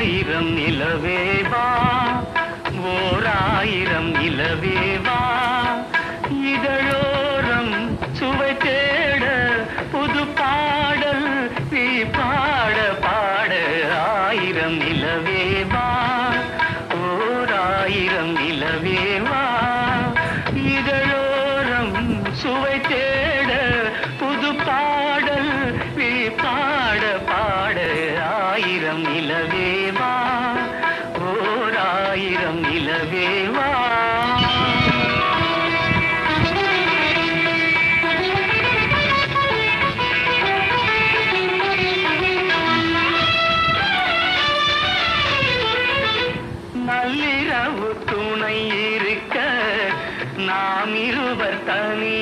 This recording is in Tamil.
ஆயிரம் நிலவேவா ஓராயிரம் நிலவேவா இதழோரம் சுவை தேட புது பாடல் நீ பாட பாட ஆயிரம் நிலவேவா ஓராயிரம் நிலவேவா இதழோரம் சுவை தேட புது பாடல் நீ பாட பாட ஆயிரம் நிலவேவா ஓராயிரம் நிலவேவா நள்ளிரவு துணை இருக்க நாம் இருவர் தனி